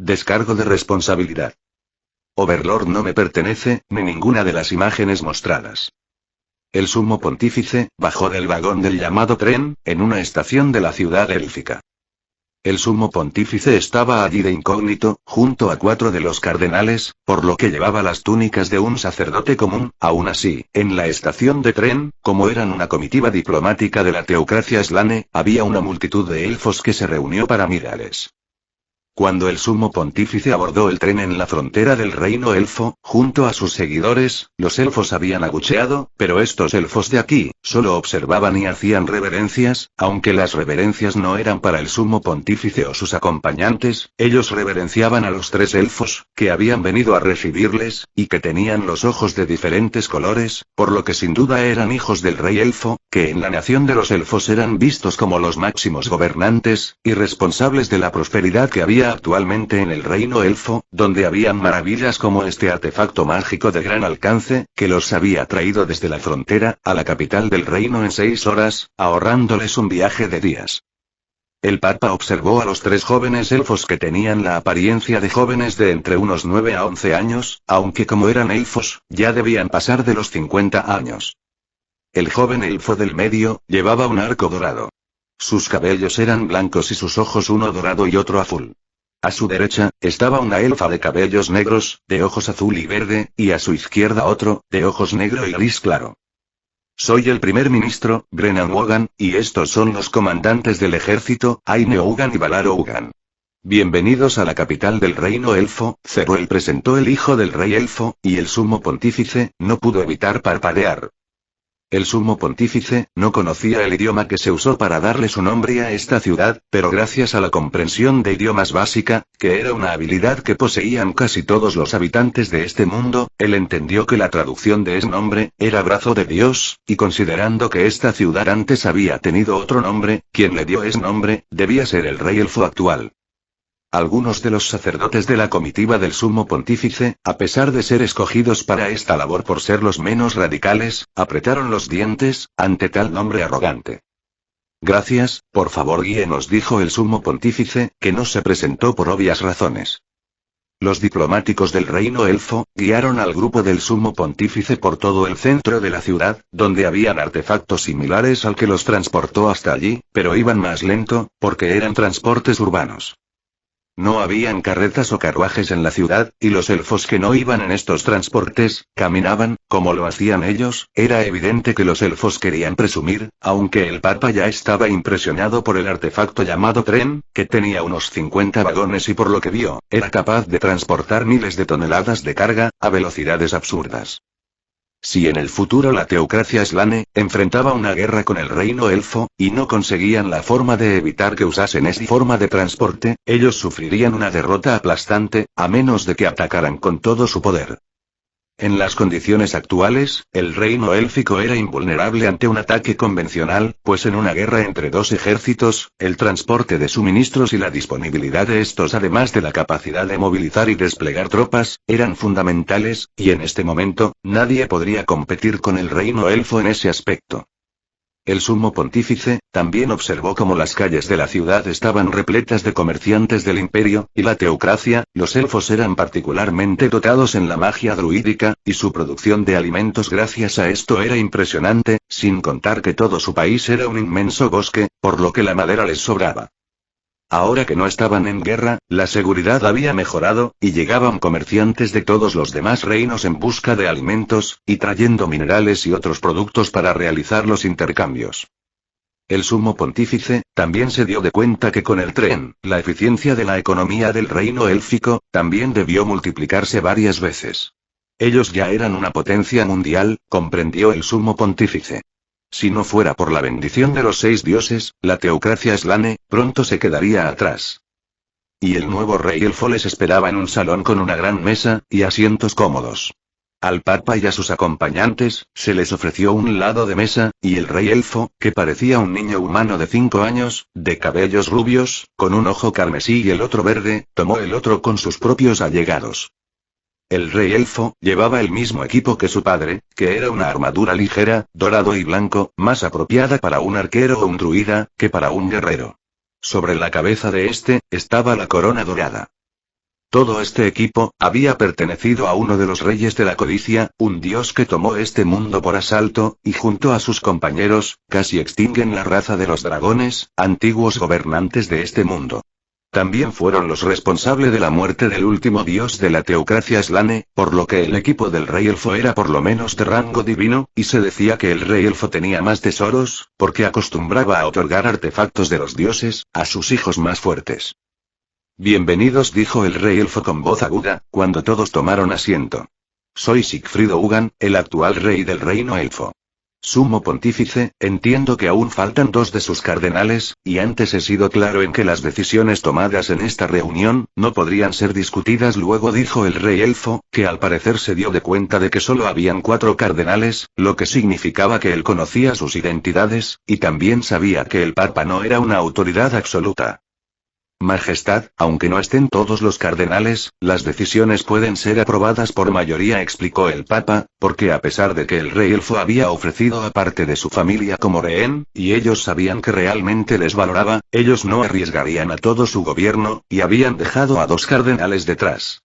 Descargo de responsabilidad. Overlord no me pertenece, ni ninguna de las imágenes mostradas. El sumo pontífice bajó del vagón del llamado tren, en una estación de la ciudad élfica. El sumo pontífice estaba allí de incógnito, junto a 4 de los cardenales, por lo que llevaba las túnicas de un sacerdote común. Aún así, en la estación de tren, como eran una comitiva diplomática de la teocracia Slane, había una multitud de elfos que se reunió para mirarles. Cuando el sumo pontífice abordó el tren en la frontera del reino elfo, junto a sus seguidores, los elfos habían abucheado, pero estos elfos de aquí, solo observaban y hacían reverencias, aunque las reverencias no eran para el sumo pontífice o sus acompañantes, ellos reverenciaban a los 3 elfos, que habían venido a recibirles, y que tenían los ojos de diferentes colores, por lo que sin duda eran hijos del rey elfo, que en la nación de los elfos eran vistos como los máximos gobernantes, y responsables de la prosperidad que había actualmente en el reino elfo, donde habían maravillas como este artefacto mágico de gran alcance, que los había traído desde la frontera, a la capital del reino en 6 horas, ahorrándoles un viaje de días. El Papa observó a los 3 jóvenes elfos que tenían la apariencia de jóvenes de entre unos 9 a 11 años, aunque como eran elfos, ya debían pasar de los 50 años. El joven elfo del medio, llevaba un arco dorado. Sus cabellos eran blancos y sus ojos uno dorado y otro azul. A su derecha, estaba una elfa de cabellos negros, de ojos azul y verde, y a su izquierda otro, de ojos negro y gris claro. Soy el primer ministro, Brennan Wogan, y estos son los comandantes del ejército, Aine Wogan y Valaro Wogan. Bienvenidos a la capital del reino elfo. Zeruel presentó el hijo del rey elfo, y el sumo pontífice no pudo evitar parpadear. El sumo pontífice no conocía el idioma que se usó para darle su nombre a esta ciudad, pero gracias a la comprensión de idiomas básica, que era una habilidad que poseían casi todos los habitantes de este mundo, él entendió que la traducción de ese nombre era brazo de Dios, y considerando que esta ciudad antes había tenido otro nombre, quien le dio ese nombre debía ser el rey elfo actual. Algunos de los sacerdotes de la comitiva del sumo pontífice, a pesar de ser escogidos para esta labor por ser los menos radicales, apretaron los dientes ante tal nombre arrogante. Gracias, por favor guíenos, dijo el sumo pontífice, que no se presentó por obvias razones. Los diplomáticos del reino elfo guiaron al grupo del sumo pontífice por todo el centro de la ciudad, donde habían artefactos similares al que los transportó hasta allí, pero iban más lento, porque eran transportes urbanos. No habían carretas o carruajes en la ciudad, y los elfos que no iban en estos transportes, caminaban, como lo hacían ellos. Era evidente que los elfos querían presumir, aunque el Papa ya estaba impresionado por el artefacto llamado tren, que tenía unos 50 vagones y por lo que vio, era capaz de transportar miles de toneladas de carga, a velocidades absurdas. Si en el futuro la teocracia Slane enfrentaba una guerra con el reino elfo, y no conseguían la forma de evitar que usasen esa forma de transporte, ellos sufrirían una derrota aplastante, a menos de que atacaran con todo su poder. En las condiciones actuales, el reino élfico era invulnerable ante un ataque convencional, pues en una guerra entre 2 ejércitos, el transporte de suministros y la disponibilidad de estos, además de la capacidad de movilizar y desplegar tropas, eran fundamentales, y en este momento, nadie podría competir con el reino elfo en ese aspecto. El sumo pontífice también observó cómo las calles de la ciudad estaban repletas de comerciantes del imperio, y la teocracia. Los elfos eran particularmente dotados en la magia druídica, y su producción de alimentos gracias a esto era impresionante, sin contar que todo su país era un inmenso bosque, por lo que la madera les sobraba. Ahora que no estaban en guerra, la seguridad había mejorado, y llegaban comerciantes de todos los demás reinos en busca de alimentos, y trayendo minerales y otros productos para realizar los intercambios. El sumo pontífice también se dio de cuenta que con el tren, la eficiencia de la economía del reino élfico también debió multiplicarse varias veces. Ellos ya eran una potencia mundial, comprendió el sumo pontífice. Si no fuera por la bendición de los 6 dioses, la teocracia Slane pronto se quedaría atrás. Y el nuevo rey elfo les esperaba en un salón con una gran mesa y asientos cómodos. Al Papa y a sus acompañantes se les ofreció un lado de mesa, y el rey elfo, que parecía un niño humano de 5 años, de cabellos rubios, con un ojo carmesí y el otro verde, tomó el otro con sus propios allegados. El rey elfo llevaba el mismo equipo que su padre, que era una armadura ligera, dorado y blanco, más apropiada para un arquero o un druida, que para un guerrero. Sobre la cabeza de este, estaba la corona dorada. Todo este equipo había pertenecido a uno de los reyes de la codicia, un dios que tomó este mundo por asalto, y junto a sus compañeros, casi extinguen la raza de los dragones, antiguos gobernantes de este mundo. También fueron los responsables de la muerte del último dios de la teocracia Slane, por lo que el equipo del rey elfo era por lo menos de rango divino, y se decía que el rey elfo tenía más tesoros, porque acostumbraba a otorgar artefactos de los dioses, a sus hijos más fuertes. Bienvenidos, dijo el rey elfo con voz aguda, cuando todos tomaron asiento. Soy Sigfrido Ugan, el actual rey del reino elfo. Sumo pontífice, entiendo que aún faltan 2 de sus cardenales, y antes he sido claro en que las decisiones tomadas en esta reunión, no podrían ser discutidas. Luego dijo el rey elfo, que al parecer se dio de cuenta de que solo habían 4 cardenales, lo que significaba que él conocía sus identidades, y también sabía que el Papa no era una autoridad absoluta. Majestad, aunque no estén todos los cardenales, las decisiones pueden ser aprobadas por mayoría, explicó el Papa, porque a pesar de que el rey elfo había ofrecido a parte de su familia como rehén, y ellos sabían que realmente les valoraba, ellos no arriesgarían a todo su gobierno, y habían dejado a 2 cardenales detrás.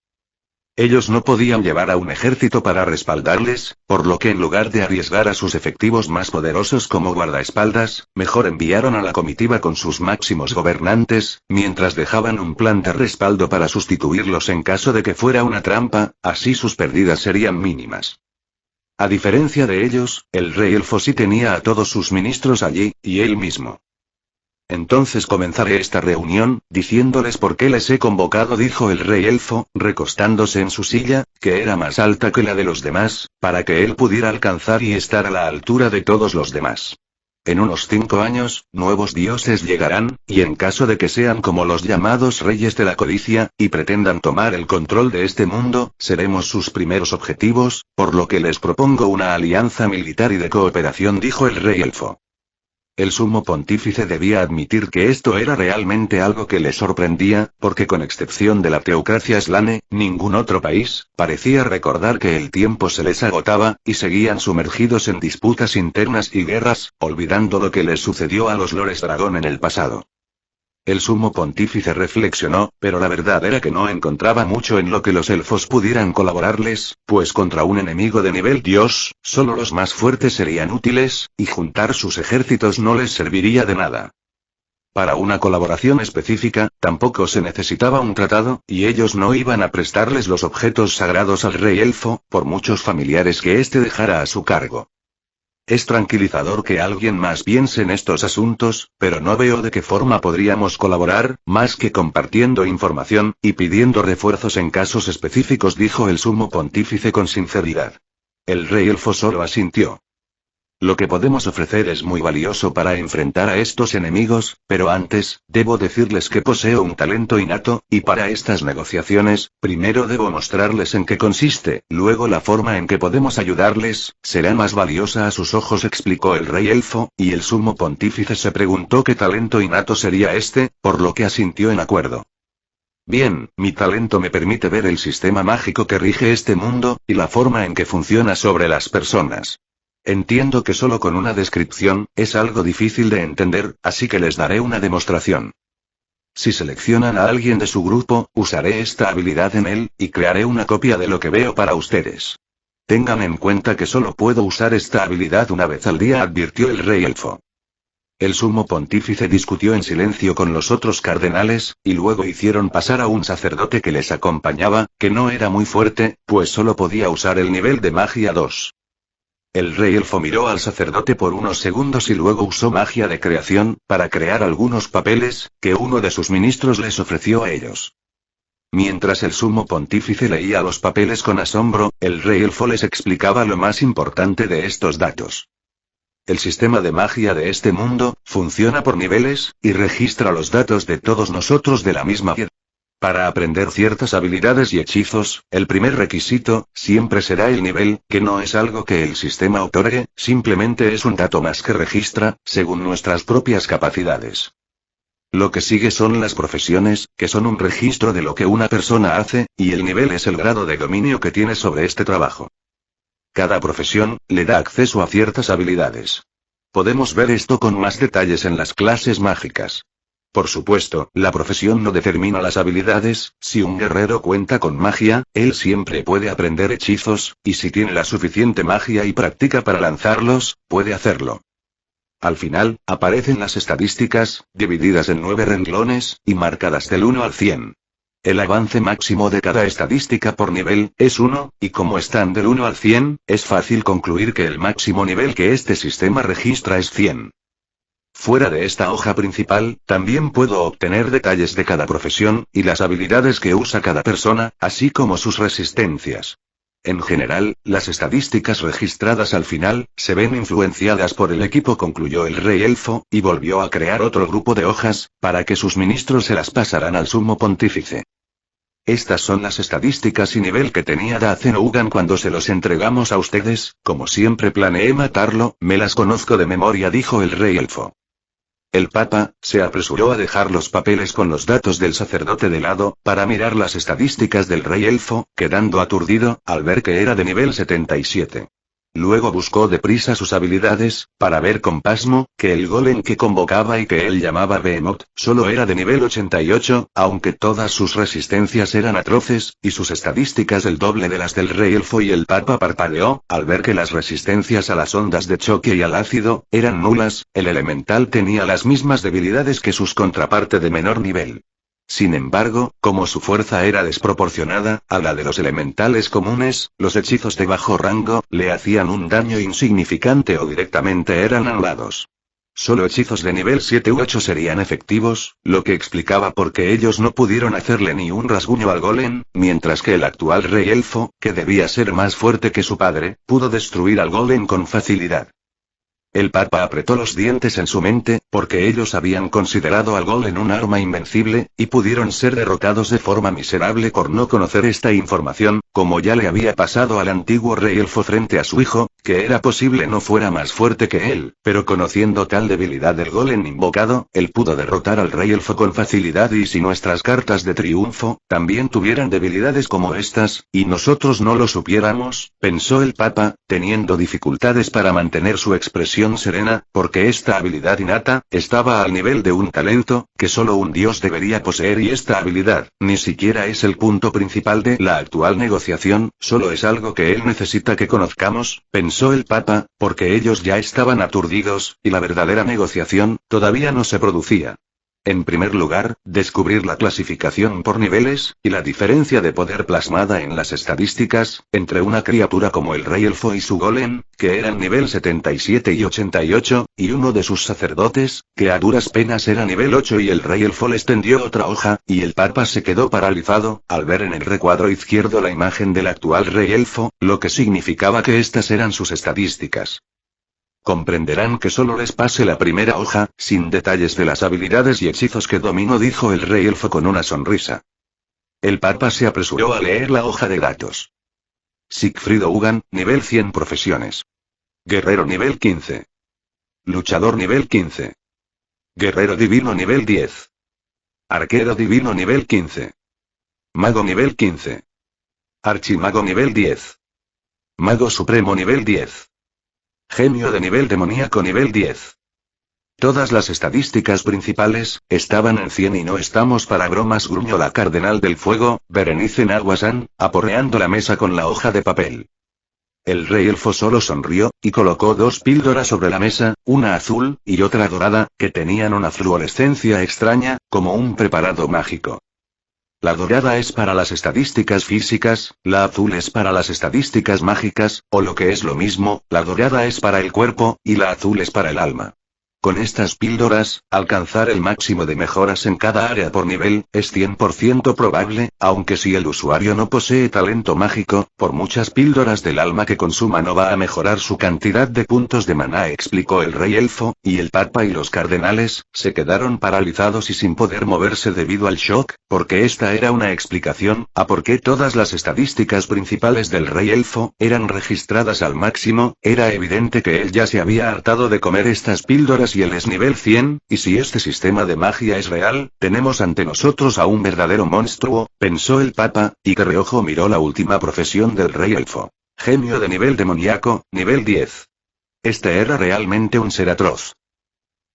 Ellos no podían llevar a un ejército para respaldarles, por lo que en lugar de arriesgar a sus efectivos más poderosos como guardaespaldas, mejor enviaron a la comitiva con sus máximos gobernantes, mientras dejaban un plan de respaldo para sustituirlos en caso de que fuera una trampa, así sus pérdidas serían mínimas. A diferencia de ellos, el rey elfo sí tenía a todos sus ministros allí, y él mismo. Entonces comenzaré esta reunión, diciéndoles por qué les he convocado, dijo el rey elfo, recostándose en su silla, que era más alta que la de los demás, para que él pudiera alcanzar y estar a la altura de todos los demás. En unos 5 años, nuevos dioses llegarán, y en caso de que sean como los llamados reyes de la codicia, y pretendan tomar el control de este mundo, seremos sus primeros objetivos, por lo que les propongo una alianza militar y de cooperación, dijo el rey elfo. El sumo pontífice debía admitir que esto era realmente algo que le sorprendía, porque con excepción de la teocracia Slane, ningún otro país parecía recordar que el tiempo se les agotaba, y seguían sumergidos en disputas internas y guerras, olvidando lo que les sucedió a los lores dragón en el pasado. El sumo pontífice reflexionó, pero la verdad era que no encontraba mucho en lo que los elfos pudieran colaborarles, pues contra un enemigo de nivel dios, solo los más fuertes serían útiles, y juntar sus ejércitos no les serviría de nada. Para una colaboración específica, tampoco se necesitaba un tratado, y ellos no iban a prestarles los objetos sagrados al rey elfo, por muchos familiares que éste dejara a su cargo. Es tranquilizador que alguien más piense en estos asuntos, pero no veo de qué forma podríamos colaborar, más que compartiendo información, y pidiendo refuerzos en casos específicos, dijo el sumo pontífice con sinceridad. El rey elfo solo asintió. Lo que podemos ofrecer es muy valioso para enfrentar a estos enemigos, pero antes, debo decirles que poseo un talento innato, y para estas negociaciones, primero debo mostrarles en qué consiste, luego la forma en que podemos ayudarles, será más valiosa a sus ojos, explicó el rey elfo, y el sumo pontífice se preguntó qué talento innato sería este, por lo que asintió en acuerdo. Bien, mi talento me permite ver el sistema mágico que rige este mundo, y la forma en que funciona sobre las personas. Entiendo que solo con una descripción, es algo difícil de entender, así que les daré una demostración. Si seleccionan a alguien de su grupo, usaré esta habilidad en él, y crearé una copia de lo que veo para ustedes. Tengan en cuenta que solo puedo usar esta habilidad una vez al día, advirtió el rey elfo. El sumo pontífice discutió en silencio con los otros cardenales, y luego hicieron pasar a un sacerdote que les acompañaba, que no era muy fuerte, pues solo podía usar el nivel de magia 2. El rey elfo miró al sacerdote por unos segundos y luego usó magia de creación, para crear algunos papeles, que uno de sus ministros les ofreció a ellos. Mientras el sumo pontífice leía los papeles con asombro, el rey elfo les explicaba lo más importante de estos datos. El sistema de magia de este mundo, funciona por niveles, y registra los datos de todos nosotros de la misma piedra. Para aprender ciertas habilidades y hechizos, el primer requisito, siempre será el nivel, que no es algo que el sistema otorgue, simplemente es un dato más que registra, según nuestras propias capacidades. Lo que sigue son las profesiones, que son un registro de lo que una persona hace, y el nivel es el grado de dominio que tiene sobre este trabajo. Cada profesión, le da acceso a ciertas habilidades. Podemos ver esto con más detalles en las clases mágicas. Por supuesto, la profesión no determina las habilidades. Si un guerrero cuenta con magia, él siempre puede aprender hechizos, y si tiene la suficiente magia y práctica para lanzarlos, puede hacerlo. Al final, aparecen las estadísticas, divididas en 9 renglones, y marcadas del 1 al 100. El avance máximo de cada estadística por nivel, es 1, y como están del 1 al 100, es fácil concluir que el máximo nivel que este sistema registra es 100. Fuera de esta hoja principal, también puedo obtener detalles de cada profesión, y las habilidades que usa cada persona, así como sus resistencias. En general, las estadísticas registradas al final, se ven influenciadas por el equipo, concluyó el rey elfo, y volvió a crear otro grupo de hojas, para que sus ministros se las pasaran al sumo pontífice. Estas son las estadísticas y nivel que tenía Dazen Ugan cuando se los entregamos a ustedes. Como siempre planeé matarlo, me las conozco de memoria, dijo el rey elfo. El papa se apresuró a dejar los papeles con los datos del sacerdote de lado, para mirar las estadísticas del rey elfo, quedando aturdido, al ver que era de nivel 77. Luego buscó deprisa sus habilidades, para ver con pasmo, que el golem que convocaba y que él llamaba Behemoth, solo era de nivel 88, aunque todas sus resistencias eran atroces, y sus estadísticas el doble de las del rey elfo, y el papa parpadeó, al ver que las resistencias a las ondas de choque y al ácido, eran nulas. El elemental tenía las mismas debilidades que sus contraparte de menor nivel. Sin embargo, como su fuerza era desproporcionada a la de los elementales comunes, los hechizos de bajo rango le hacían un daño insignificante o directamente eran anulados. Solo hechizos de nivel 7 u 8 serían efectivos, lo que explicaba por qué ellos no pudieron hacerle ni un rasguño al golem, mientras que el actual rey elfo, que debía ser más fuerte que su padre, pudo destruir al golem con facilidad. El papa apretó los dientes en su mente, porque ellos habían considerado al golem un arma invencible, y pudieron ser derrotados de forma miserable por no conocer esta información, como ya le había pasado al antiguo rey elfo frente a su hijo, que era posible no fuera más fuerte que él, pero conociendo tal debilidad del golem invocado, él pudo derrotar al rey elfo con facilidad. Y si nuestras cartas de triunfo, también tuvieran debilidades como estas, y nosotros no lo supiéramos, pensó el papa, teniendo dificultades para mantener su expresión serena, porque esta habilidad innata, estaba al nivel de un talento, que solo un dios debería poseer, y esta habilidad, ni siquiera es el punto principal de la actual negociación, solo es algo que él necesita que conozcamos, pensó el papa, porque ellos ya estaban aturdidos, y la verdadera negociación, todavía no se producía. En primer lugar, descubrir la clasificación por niveles, y la diferencia de poder plasmada en las estadísticas, entre una criatura como el rey elfo y su golem, que eran nivel 77 y 88, y uno de sus sacerdotes, que a duras penas era nivel 8, y el rey elfo les tendió otra hoja, y el papa se quedó paralizado, al ver en el recuadro izquierdo la imagen del actual rey elfo, lo que significaba que estas eran sus estadísticas. Comprenderán que solo les pase la primera hoja, sin detalles de las habilidades y hechizos que domino, dijo el rey elfo con una sonrisa. El papa se apresuró a leer la hoja de datos. Sigfrido Ugan, nivel 100 profesiones. Guerrero nivel 15. Luchador nivel 15. Guerrero divino nivel 10. Arquero divino nivel 15. Mago nivel 15. Archimago nivel 10. Mago supremo nivel 10. Genio de nivel demoníaco nivel 10. Todas las estadísticas principales estaban en 100 y no estamos para bromas, gruñó la cardenal del fuego, Berenice Naguasan, aporreando la mesa con la hoja de papel. El rey elfo solo sonrió, y colocó 2 píldoras sobre la mesa, una azul, y otra dorada, que tenían una fluorescencia extraña, como un preparado mágico. La dorada es para las estadísticas físicas, la azul es para las estadísticas mágicas, o lo que es lo mismo, la dorada es para el cuerpo, y la azul es para el alma. Con estas píldoras, alcanzar el máximo de mejoras en cada área por nivel, es 100% probable, aunque si el usuario no posee talento mágico, por muchas píldoras del alma que consuma no va a mejorar su cantidad de puntos de maná, explicó el rey elfo, y el papa y los cardenales, se quedaron paralizados y sin poder moverse debido al shock, porque esta era una explicación, a por qué todas las estadísticas principales del rey elfo, eran registradas al máximo. Era evidente que él ya se había hartado de comer estas píldoras y él es nivel 100, y si este sistema de magia es real, tenemos ante nosotros a un verdadero monstruo, pensó el papa, y de reojo miró la última profesión del rey elfo. Genio de nivel demoníaco, nivel 10. Este era realmente un ser atroz.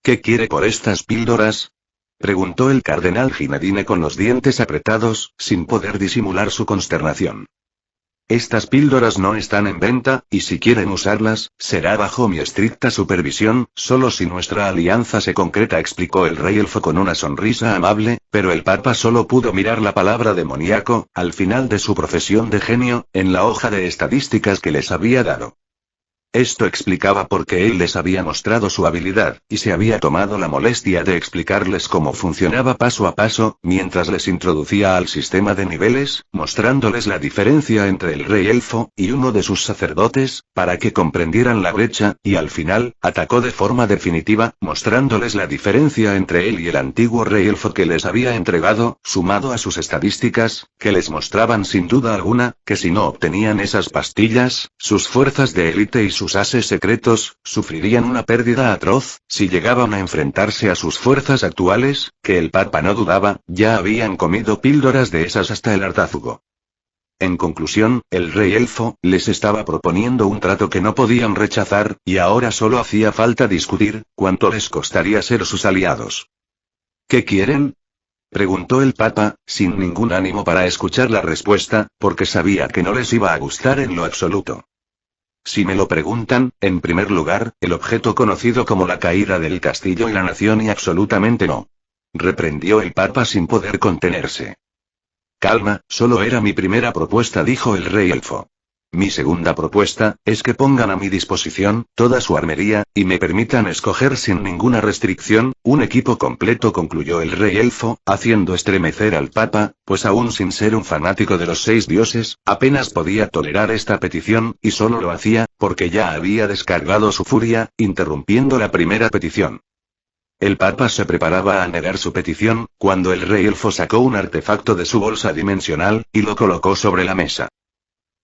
¿Qué quiere por estas píldoras? Preguntó el cardenal Ginedine con los dientes apretados, sin poder disimular su consternación. Estas píldoras no están en venta, y si quieren usarlas, será bajo mi estricta supervisión, solo si nuestra alianza se concreta, explicó el rey elfo con una sonrisa amable, pero el papa solo pudo mirar la palabra demoníaco, al final de su profesión de genio, en la hoja de estadísticas que les había dado. Esto explicaba por qué él les había mostrado su habilidad, y se había tomado la molestia de explicarles cómo funcionaba paso a paso, mientras les introducía al sistema de niveles, mostrándoles la diferencia entre el rey elfo y uno de sus sacerdotes, para que comprendieran la brecha, y al final, atacó de forma definitiva, mostrándoles la diferencia entre él y el antiguo rey elfo que les había entregado, sumado a sus estadísticas, que les mostraban sin duda alguna, que si no obtenían esas pastillas, sus fuerzas de élite y sus ases secretos, sufrirían una pérdida atroz, si llegaban a enfrentarse a sus fuerzas actuales, que el papa no dudaba, ya habían comido píldoras de esas hasta el hartazgo. En conclusión, el rey elfo les estaba proponiendo un trato que no podían rechazar, y ahora solo hacía falta discutir cuánto les costaría ser sus aliados. ¿Qué quieren?, preguntó el papa, sin ningún ánimo para escuchar la respuesta, porque sabía que no les iba a gustar en lo absoluto. Si me lo preguntan, en primer lugar, el objeto conocido como la caída del castillo y la nación, y absolutamente no. Reprendió el papa sin poder contenerse. Calma, solo era mi primera propuesta, dijo el rey elfo. Mi segunda propuesta, es que pongan a mi disposición toda su armería, y me permitan escoger sin ninguna restricción, un equipo completo, concluyó el rey elfo, haciendo estremecer al papa, pues aún sin ser un fanático de los 6 dioses, apenas podía tolerar esta petición, y solo lo hacía, porque ya había descargado su furia, interrumpiendo la primera petición. El papa se preparaba a negar su petición, cuando el rey elfo sacó un artefacto de su bolsa dimensional, y lo colocó sobre la mesa.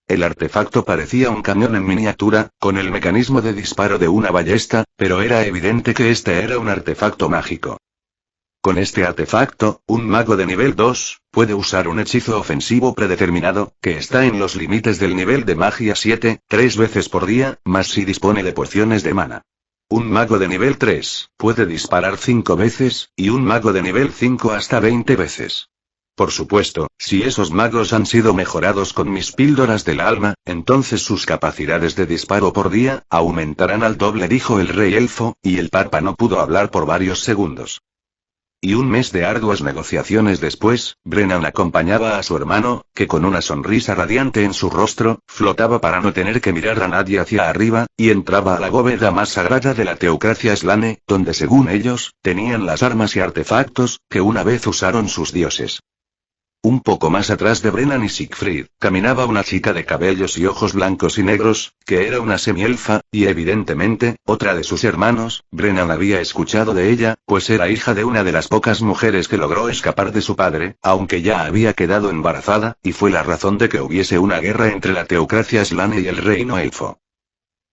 El artefacto parecía un cañón en miniatura, con el mecanismo de disparo de una ballesta, pero era evidente que este era un artefacto mágico. Con este artefacto, un mago de nivel 2, puede usar un hechizo ofensivo predeterminado, que está en los límites del nivel de magia 7, 3 veces por día, más si dispone de pociones de mana. Un mago de nivel 3, puede disparar 5 veces, y un mago de nivel 5 hasta 20 veces. Por supuesto, si esos magos han sido mejorados con mis píldoras del alma, entonces sus capacidades de disparo por día aumentarán al doble, dijo el rey elfo, y el papa no pudo hablar por varios segundos. Y un mes de arduas negociaciones después, Brennan acompañaba a su hermano, que con una sonrisa radiante en su rostro, flotaba para no tener que mirar a nadie hacia arriba, y entraba a la bóveda más sagrada de la teocracia Slane, donde según ellos, tenían las armas y artefactos, que una vez usaron sus dioses. Un poco más atrás de Brennan y Siegfried, caminaba una chica de cabellos y ojos blancos y negros, que era una semielfa, y evidentemente, otra de sus hermanos. Brennan había escuchado de ella, pues era hija de una de las pocas mujeres que logró escapar de su padre, aunque ya había quedado embarazada, y fue la razón de que hubiese una guerra entre la teocracia Slane y el reino elfo.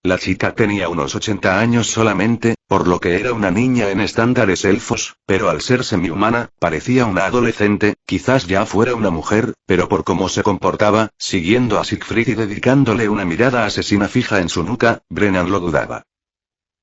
La chica tenía unos 80 años solamente, por lo que era una niña en estándares elfos, pero al ser semihumana, parecía una adolescente, quizás ya fuera una mujer, pero por cómo se comportaba, siguiendo a Siegfried y dedicándole una mirada asesina fija en su nuca, Brennan lo dudaba.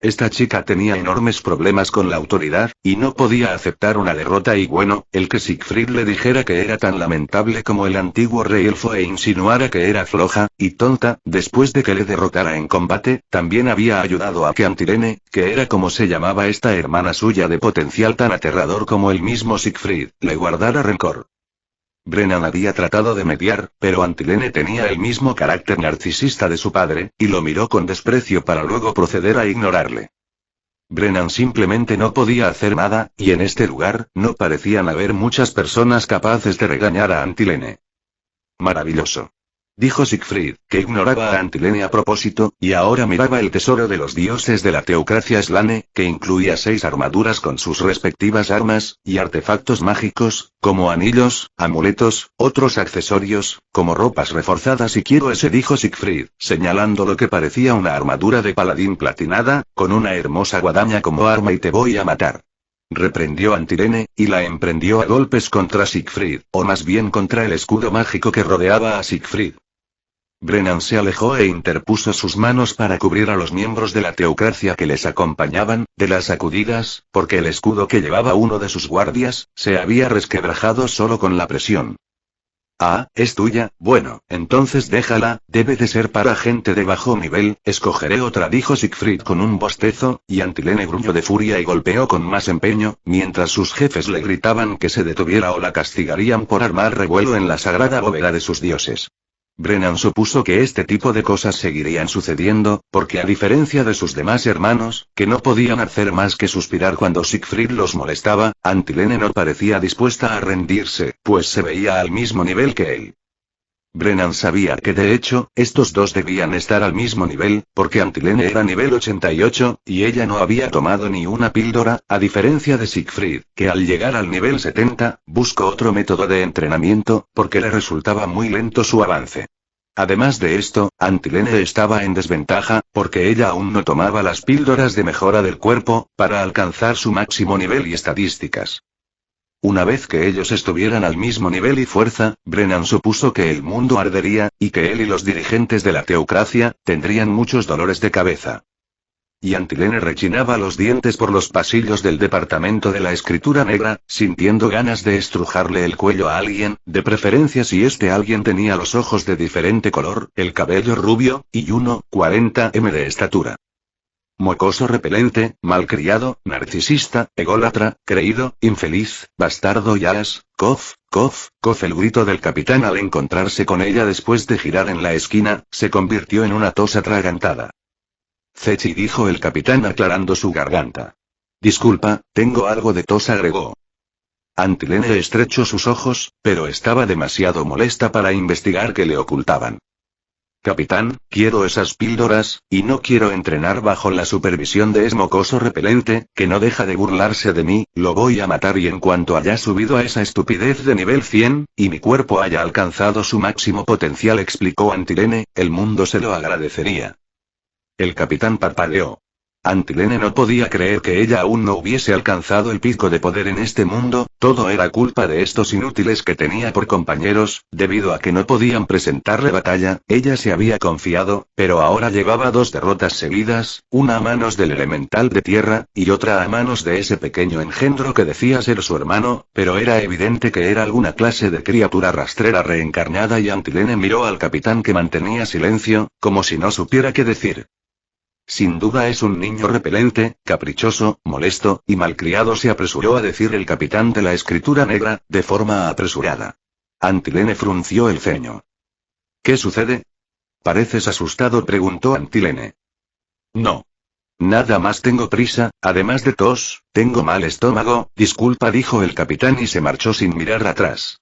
Esta chica tenía enormes problemas con la autoridad, y no podía aceptar una derrota, y bueno, el que Siegfried le dijera que era tan lamentable como el antiguo rey elfo e insinuara que era floja y tonta, después de que le derrotara en combate, también había ayudado a que Antilene, que era como se llamaba esta hermana suya de potencial tan aterrador como el mismo Siegfried, le guardara rencor. Brennan había tratado de mediar, pero Antilene tenía el mismo carácter narcisista de su padre, y lo miró con desprecio para luego proceder a ignorarle. Brennan simplemente no podía hacer nada, y en este lugar, no parecían haber muchas personas capaces de regañar a Antilene. Maravilloso, dijo Siegfried, que ignoraba a Antilene a propósito, y ahora miraba el tesoro de los dioses de la teocracia Slane, que incluía 6 armaduras con sus respectivas armas, y artefactos mágicos, como anillos, amuletos, otros accesorios, como ropas reforzadas, y quiero ese, dijo Siegfried, señalando lo que parecía una armadura de paladín platinada, con una hermosa guadaña como arma, y te voy a matar. Reprendió Antilene, y la emprendió a golpes contra Siegfried, o más bien contra el escudo mágico que rodeaba a Siegfried. Brennan se alejó e interpuso sus manos para cubrir a los miembros de la teocracia que les acompañaban, de las sacudidas, porque el escudo que llevaba uno de sus guardias, se había resquebrajado solo con la presión. Ah, es tuya, bueno, entonces déjala, debe de ser para gente de bajo nivel, escogeré otra, dijo Siegfried con un bostezo, y Antilene gruñó de furia y golpeó con más empeño, mientras sus jefes le gritaban que se detuviera o la castigarían por armar revuelo en la sagrada bóveda de sus dioses. Brennan supuso que este tipo de cosas seguirían sucediendo, porque a diferencia de sus demás hermanos, que no podían hacer más que suspirar cuando Siegfried los molestaba, Antilene no parecía dispuesta a rendirse, pues se veía al mismo nivel que él. Brennan sabía que de hecho, estos dos debían estar al mismo nivel, porque Antilene era nivel 88, y ella no había tomado ni una píldora, a diferencia de Siegfried, que al llegar al nivel 70, buscó otro método de entrenamiento, porque le resultaba muy lento su avance. Además de esto, Antilene estaba en desventaja, porque ella aún no tomaba las píldoras de mejora del cuerpo, para alcanzar su máximo nivel y estadísticas. Una vez que ellos estuvieran al mismo nivel y fuerza, Brennan supuso que el mundo ardería, y que él y los dirigentes de la teocracia, tendrían muchos dolores de cabeza. Y Antilene rechinaba los dientes por los pasillos del departamento de la escritura negra, sintiendo ganas de estrujarle el cuello a alguien, de preferencia si este alguien tenía los ojos de diferente color, el cabello rubio, y 1,40 m de estatura. Mocoso repelente, malcriado, narcisista, ególatra, creído, infeliz, bastardo y cof, el grito del capitán al encontrarse con ella después de girar en la esquina, se convirtió en una tos atragantada. Zechi, dijo el capitán aclarando su garganta. Disculpa, tengo algo de tos, agregó. Antilene estrechó sus ojos, pero estaba demasiado molesta para investigar qué le ocultaban. Capitán, quiero esas píldoras, y no quiero entrenar bajo la supervisión de ese mocoso repelente, que no deja de burlarse de mí, lo voy a matar y en cuanto haya subido a esa estupidez de nivel 100, y mi cuerpo haya alcanzado su máximo potencial, explicó Antilene, el mundo se lo agradecería. El capitán parpadeó. Antilene no podía creer que ella aún no hubiese alcanzado el pico de poder en este mundo, todo era culpa de estos inútiles que tenía por compañeros, debido a que no podían presentarle batalla, ella se había confiado, pero ahora llevaba 2 derrotas seguidas, una a manos del elemental de tierra, y otra a manos de ese pequeño engendro que decía ser su hermano, pero era evidente que era alguna clase de criatura rastrera reencarnada y Antilene miró al capitán que mantenía silencio, como si no supiera qué decir. Sin duda es un niño repelente, caprichoso, molesto, y malcriado, se apresuró a decir el capitán de la escritura negra, de forma apresurada. Antilene frunció el ceño. ¿Qué sucede? ¿Pareces asustado?, preguntó Antilene. No. Nada más, tengo prisa, además de tos, tengo mal estómago, disculpa, dijo el capitán y se marchó sin mirar atrás.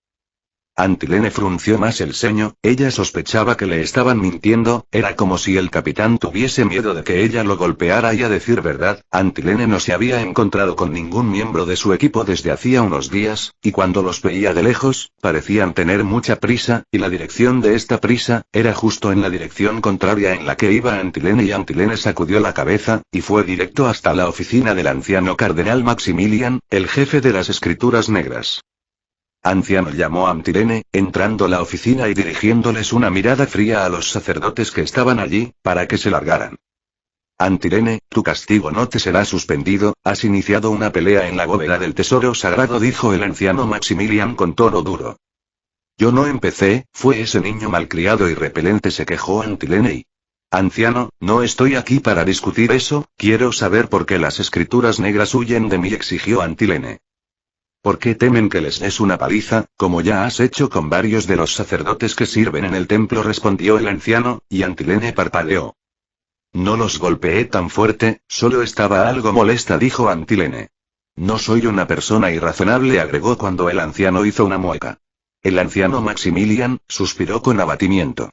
Antilene frunció más el ceño, ella sospechaba que le estaban mintiendo, era como si el capitán tuviese miedo de que ella lo golpeara y a decir verdad, Antilene no se había encontrado con ningún miembro de su equipo desde hacía unos días, y cuando los veía de lejos, parecían tener mucha prisa, y la dirección de esta prisa, era justo en la dirección contraria en la que iba Antilene y Antilene sacudió la cabeza, y fue directo hasta la oficina del anciano cardenal Maximilian, el jefe de las escrituras negras. Anciano, llamó a Antilene, entrando a la oficina y dirigiéndoles una mirada fría a los sacerdotes que estaban allí, para que se largaran. Antilene, tu castigo no te será suspendido, has iniciado una pelea en la bóveda del tesoro sagrado, dijo el anciano Maximilian con tono duro. Yo no empecé, fue ese niño malcriado y repelente, se quejó Antilene y... Anciano, no estoy aquí para discutir eso, quiero saber por qué las escrituras negras huyen de mí, exigió Antilene. ¿Por qué temen que les des una paliza, como ya has hecho con varios de los sacerdotes que sirven en el templo?, respondió el anciano, y Antilene parpadeó. No los golpeé tan fuerte, solo estaba algo molesta, dijo Antilene. No soy una persona irrazonable, agregó cuando el anciano hizo una mueca. El anciano Maximilian suspiró con abatimiento.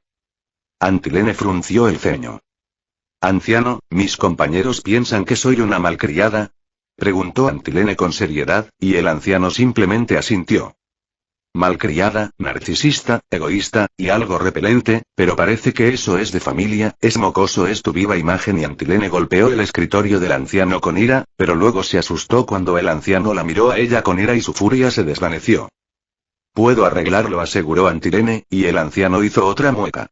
Antilene frunció el ceño. Anciano, mis compañeros piensan que soy una malcriada, preguntó Antilene con seriedad, y el anciano simplemente asintió. Malcriada, narcisista, egoísta, y algo repelente, pero parece que eso es de familia, es mocoso, es tu viva imagen, y Antilene golpeó el escritorio del anciano con ira, pero luego se asustó cuando el anciano la miró a ella con ira y su furia se desvaneció. Puedo arreglarlo, aseguró Antilene, y el anciano hizo otra mueca.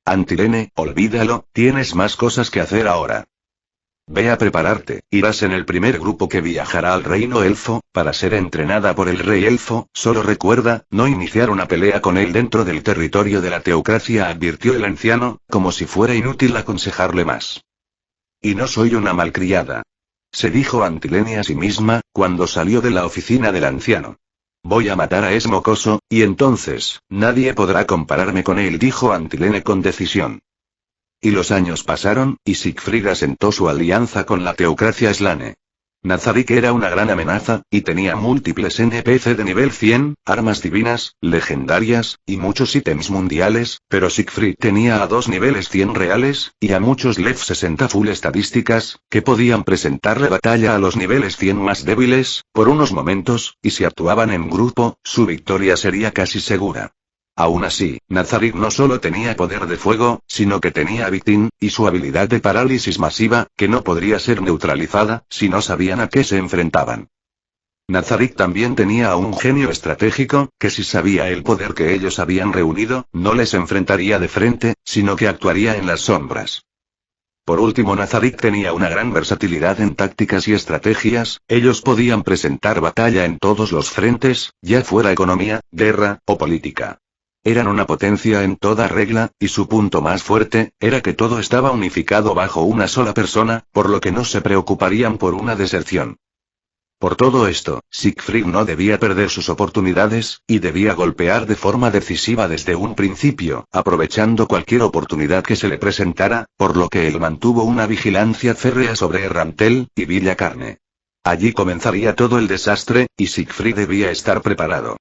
Antilene, olvídalo, tienes más cosas que hacer ahora. Ve a prepararte, irás en el primer grupo que viajará al reino elfo, para ser entrenada por el rey elfo, solo recuerda, no iniciar una pelea con él dentro del territorio de la teocracia, advirtió el anciano, como si fuera inútil aconsejarle más. Y no soy una malcriada. Se dijo Antilene a sí misma, cuando salió de la oficina del anciano. Voy a matar a ese mocoso, y entonces, nadie podrá compararme con él, dijo Antilene con decisión. Y los años pasaron, y Siegfried asentó su alianza con la teocracia Slane. Nazarik era una gran amenaza, y tenía múltiples NPC de nivel 100, armas divinas, legendarias, y muchos ítems mundiales, pero Siegfried tenía a 2 niveles 100 reales, y a muchos Lev 60 full estadísticas, que podían presentarle batalla a los niveles 100 más débiles, por unos momentos, y si actuaban en grupo, su victoria sería casi segura. Aún así, Nazarik no solo tenía poder de fuego, sino que tenía a Victin, y su habilidad de parálisis masiva, que no podría ser neutralizada, si no sabían a qué se enfrentaban. Nazarik también tenía a un genio estratégico, que si sabía el poder que ellos habían reunido, no les enfrentaría de frente, sino que actuaría en las sombras. Por último, Nazarik tenía una gran versatilidad en tácticas y estrategias, ellos podían presentar batalla en todos los frentes, ya fuera economía, guerra, o política. Eran una potencia en toda regla, y su punto más fuerte, era que todo estaba unificado bajo una sola persona, por lo que no se preocuparían por una deserción. Por todo esto, Siegfried no debía perder sus oportunidades, y debía golpear de forma decisiva desde un principio, aprovechando cualquier oportunidad que se le presentara, por lo que él mantuvo una vigilancia férrea sobre Errantel y Villa Carne. Allí comenzaría todo el desastre, y Siegfried debía estar preparado.